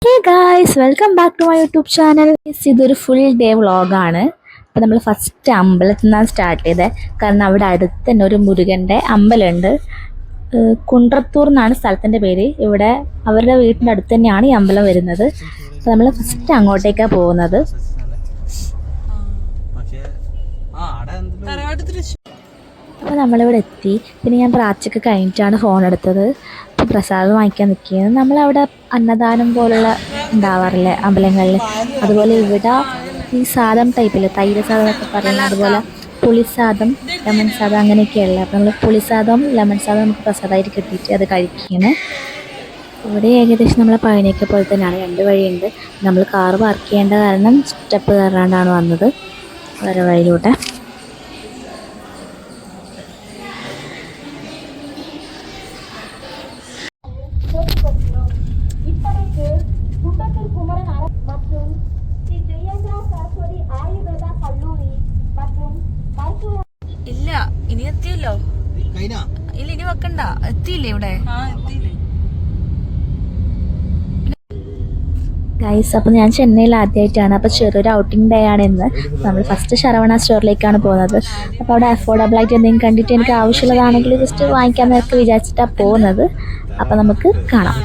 Hey guys welcome back to my YouTube channel. ഇതൊരു full day വ്ളോഗാണ്. അപ്പോൾ നമ്മൾ ഫസ്റ്റ് അമ്പലത്തിൽ നിന്നാണ് സ്റ്റാർട്ട് ചെയ്തത്. കാരണം അവിടെ അടുത്ത് തന്നെ ഒരു മുരുകൻ്റെ അമ്പലമുണ്ട്. കുണ്ട്രത്തൂർ എന്നാണ് സ്ഥലത്തിൻ്റെ പേര്. ഇവിടെ അവരുടെ വീട്ടിൻ്റെ അടുത്ത് തന്നെയാണ് ഈ അമ്പലം വരുന്നത്. അപ്പോൾ നമ്മൾ ഫസ്റ്റ് അങ്ങോട്ടേക്കാണ് പോകുന്നത്. അപ്പോൾ നമ്മളിവിടെ എത്തി. പിന്നെ ഞാൻ പ്രാർത്ഥിച്ചൊക്കെ കഴിഞ്ഞിട്ടാണ് ഫോൺ എടുത്തത്. അപ്പോൾ പ്രസാദം വാങ്ങിക്കാൻ നിൽക്കുന്നത്. നമ്മളവിടെ അന്നദാനം പോലുള്ള ഉണ്ടാവാറില്ലേ അമ്പലങ്ങളിൽ, അതുപോലെ ഇവിടെ ഈ സാദം ടൈപ്പിൽ തൈര് സാദം എന്നൊക്കെ പറയുന്നത്, അതുപോലെ പുളിസാദം, ലെമൺ സാദം അങ്ങനെയൊക്കെയുള്ള. അപ്പോൾ നമ്മൾ പുളിസാദം ലെമൺ സാദം നമുക്ക് പ്രസാദമായിട്ട് കിട്ടിയിട്ട് അത് കഴിക്കുകയാണ്. ഇവിടെ ഏകദേശം നമ്മളെ പഴനിയൊക്കെ പോലെ തന്നെയാണ്, രണ്ട് വഴിയുണ്ട്. നമ്മൾ കാറ് പാർക്ക് ചെയ്യേണ്ട കാരണം സ്റ്റെപ്പ് കയറാണ്ടാണ് വന്നത് വേറെ വഴിയിലൂടെ. ഇല്ല ഇനി എത്തിയല്ലോ. ഇല്ല ഇനി വെക്കണ്ട, എത്തിയില്ലേ ഇവിടെ. ഗൈസ്, അപ്പോൾ ഞാൻ ചെന്നൈയിൽ ആദ്യമായിട്ടാണ്. അപ്പോൾ ചെറിയൊരു ഔട്ടിംഗ് ഡേ ആണ് ഇന്ന്. നമ്മൾ ഫസ്റ്റ് ശരവണ സ്റ്റോറിലേക്കാണ് പോകുന്നത്. അപ്പോൾ അവിടെ അഫോർഡബിൾ ആയിട്ട് എന്തെങ്കിലും കണ്ടിട്ട് എനിക്ക് ആവശ്യമുള്ളതാണെങ്കിൽ ജസ്റ്റ് വാങ്ങിക്കാമെന്നൊക്കെ വിചാരിച്ചിട്ടാണ് പോകുന്നത്. അപ്പോൾ നമുക്ക് കാണാം.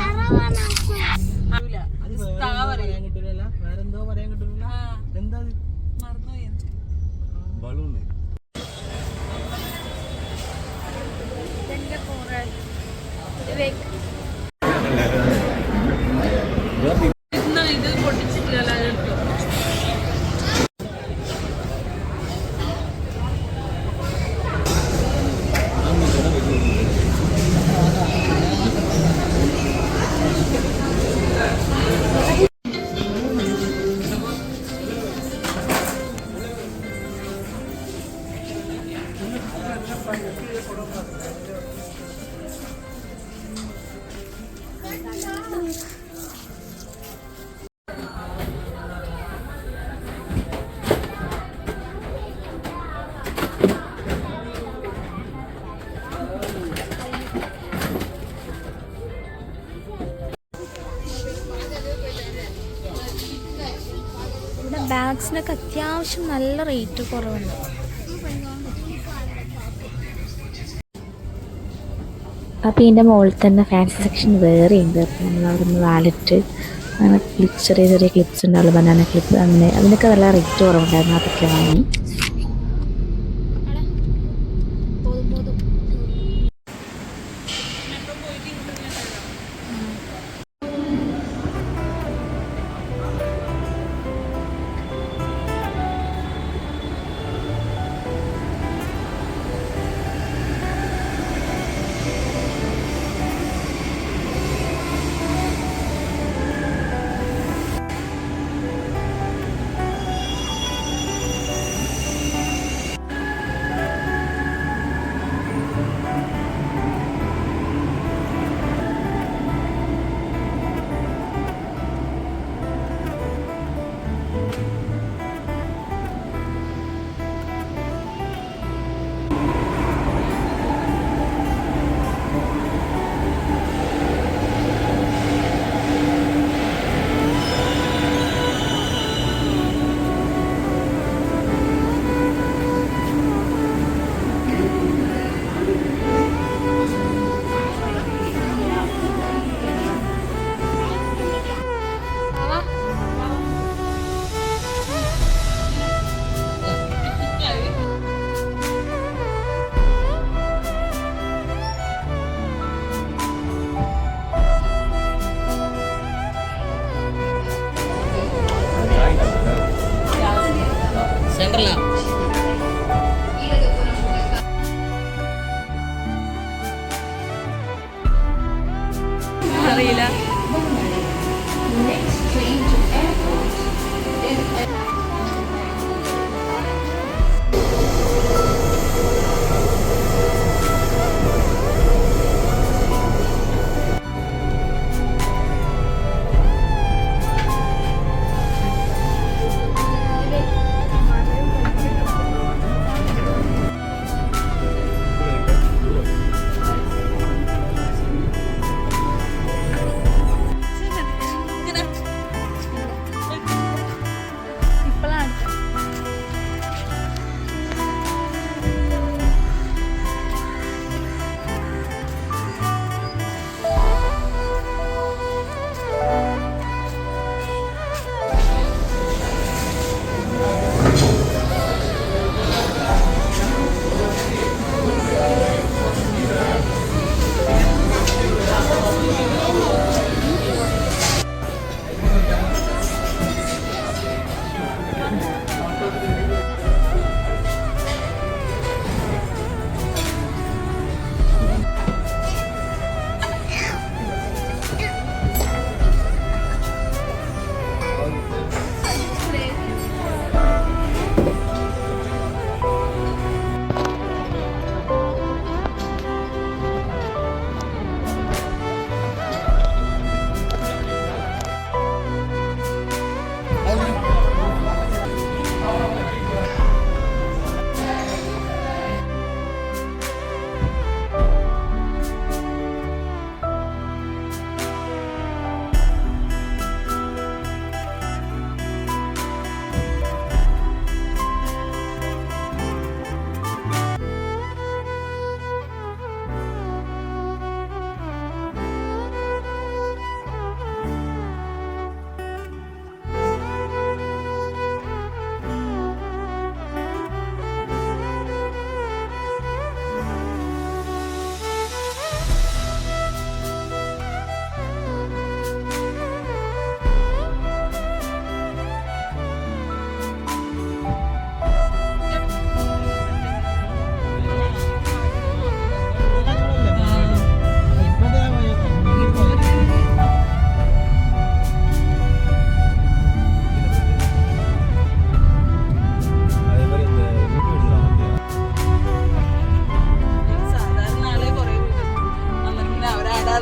ബാഗ്സിനൊക്കെ അത്യാവശ്യം നല്ല റേറ്റ് കുറവുണ്ട്. അപ്പോൾ ഇതിൻ്റെ മുകളിൽ തന്നെ ഫാൻസി സെക്ഷൻ വേറെ ഉണ്ട്. അപ്പോൾ നമ്മൾ അവിടെ നിന്ന് വാലറ്റ്, അങ്ങനെ ക്ലിപ്സ്, ചെറിയ ചെറിയ ക്ലിപ്സ് ഉണ്ടാവുള്ളൂ, ബനാന ക്ലിപ്പ്, അങ്ങനെ അതിനൊക്കെ നല്ല റേറ്റ് കുറവുണ്ടായിരുന്നു. അതൊക്കെ വാങ്ങി. അറിയില്ല.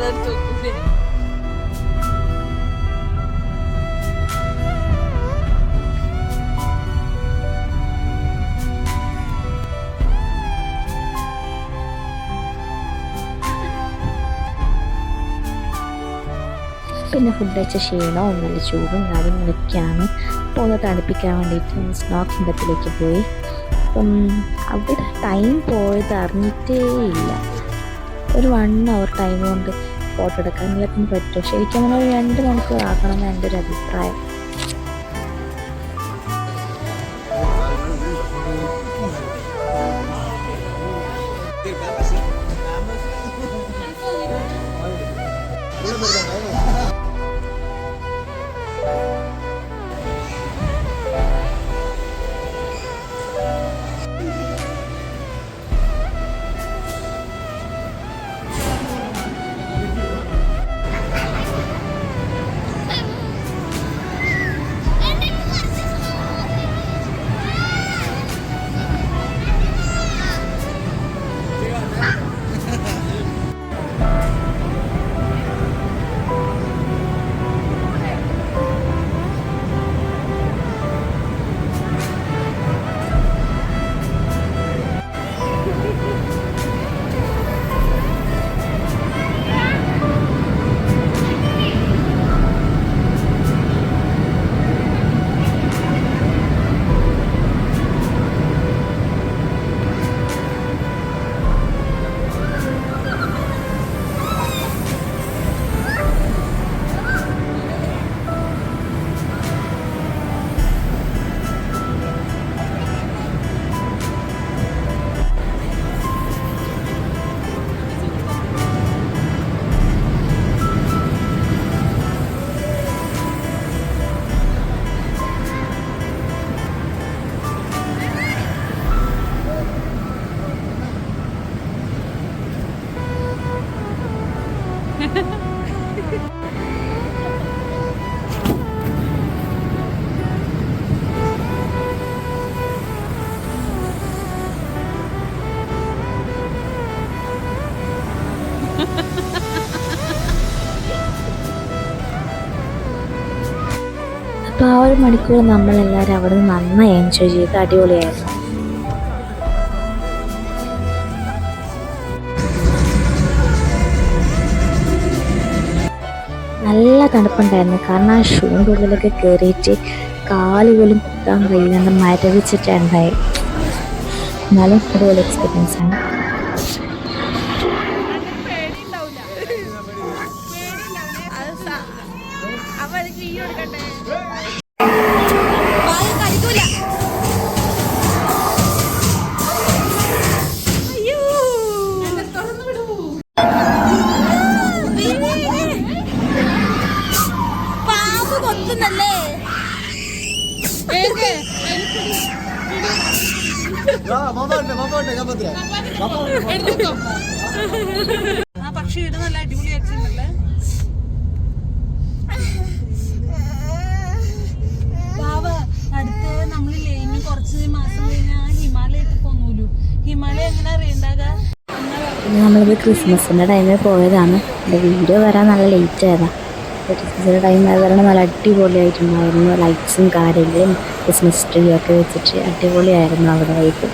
അതെടുത്ത് വെക്കൂലേ. പിന്നെ ഫുഡ് കഴിച്ച ക്ഷീണവും നല്ല ചൂടും കാര്യങ്ങളൊക്കെയാണ്. അപ്പോൾ ഒന്ന് തണുപ്പിക്കാൻ വേണ്ടിയിട്ട് സ്നോ കിങ്ഡത്തിലേക്ക് പോയി. അപ്പം അവിടെ ടൈം പോയത് അറിഞ്ഞിട്ടേ ഇല്ല. ഒരു 1 hour ടൈം കൊണ്ട് ഫോട്ടോ എടുക്കാനെല്ലാത്തിനും പറ്റും. ശരിക്കും നമ്മൾ 2 മണിക്കൂർ ആക്കണം എന്ന് എൻ്റെ ഒരു അഭിപ്രായം. അപ്പോൾ ആ ഒരു മണിക്കൂർ നമ്മളെല്ലാവരും അവിടെ നിന്ന് നന്നായി എൻജോയ് ചെയ്ത് അടിപൊളിയായിരുന്നു. നല്ല തണുപ്പുണ്ടായിരുന്നു. കാരണം ആ ഷൂവിൻ്റെ ഉള്ളിലൊക്കെ കയറിയിട്ട് കാല് പോലും കുത്താൻ കഴിയില്ല, മരവിച്ചിട്ടുണ്ടായി. എന്നാലും അടിപൊളി എക്സ്പീരിയൻസ് ആണ്. ആ പക്ഷി ഇത് നല്ല അടിപൊളിയായിട്ടുണ്ടല്ലേ. അടുത്ത് നമ്മളില്ലേ ഇനി കുറച്ച് മാസം കഴിഞ്ഞാൽ ഹിമാലയത്തിൽ പോന്നൂലു. ഹിമാലയ എങ്ങനെ അറിയണ്ടാക. പിന്നെ നമ്മളിത് ക്രിസ്മസിൻ്റെ ടൈമിൽ പോയതാണ്. എൻ്റെ വീഡിയോ വരാൻ നല്ല ലേറ്റ് ആയതാണ്. ക്രിസ്മസിൻ്റെ ടൈം ആയതുകൊണ്ട് നല്ല അടിപൊളിയായിട്ടുണ്ടായിരുന്നു. ലൈറ്റ്സും കാര്യങ്ങളും ക്രിസ്മസ് ട്രീ ഒക്കെ വെച്ചിട്ട് അടിപൊളിയായിരുന്നു അവിടെ വൈബ്.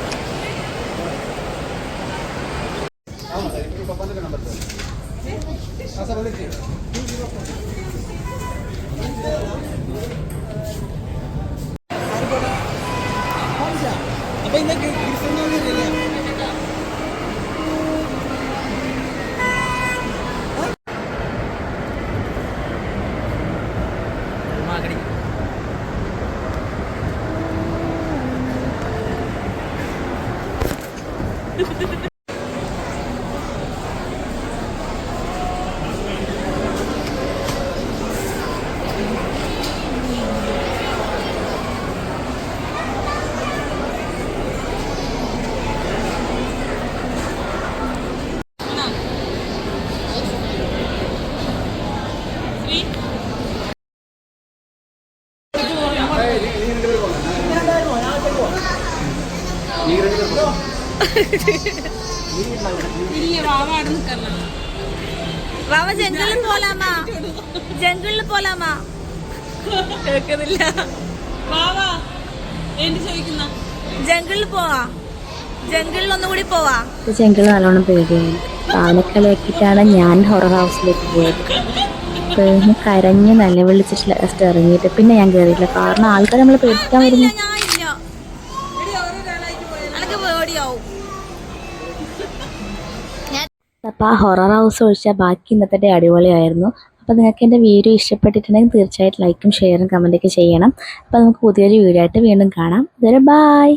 ഇല്ല വാവാട് നിൽക്കല്ല. വാവ ജംഗിളിൽ പോലാമാ, ജംഗിളിൽ പോലാമാ. കേൾക്കുന്നില്ല. വാവാ എന്ത് ചോദിക്കുന്ന ജംഗിളിൽ പോവാ, ജംഗിളിൽ ഒന്നുകൂടി പോവാ. ജംഗിൾ നല്ലോണം പേടിയായി. പാവനൊക്കെ ലേക്കിട്ടാണ് ഞാൻ ഹൊറർ ഹൗസിലേക്ക് പോയത്. പേടിന് കരഞ്ഞ് നിലവിളിച്ചിട്ട് ലാസ്റ്റ് ഇറങ്ങിയിട്ട് പിന്നെ ഞാൻ കയറിയില്ല. കാരണം ആൾക്കാർ നമ്മളെ പേടിക്കാൻ വരുന്നു. അപ്പോൾ ആ ഹൊറർ ഹൗസ് ഒഴിച്ചാൽ ബാക്കി ഇന്നത്തെ ഡേ അടിപൊളിയായിരുന്നു. അപ്പോൾ നിങ്ങൾക്ക് എൻ്റെ വീഡിയോ ഇഷ്ടപ്പെട്ടിട്ടുണ്ടെങ്കിൽ തീർച്ചയായിട്ടും ലൈക്കും ഷെയറും കമൻറ്റൊക്കെ ചെയ്യണം. അപ്പോൾ നമുക്ക് പുതിയൊരു വീഡിയോ ആയിട്ട് വീണ്ടും കാണാം. ഇതുവരെ ബായ്.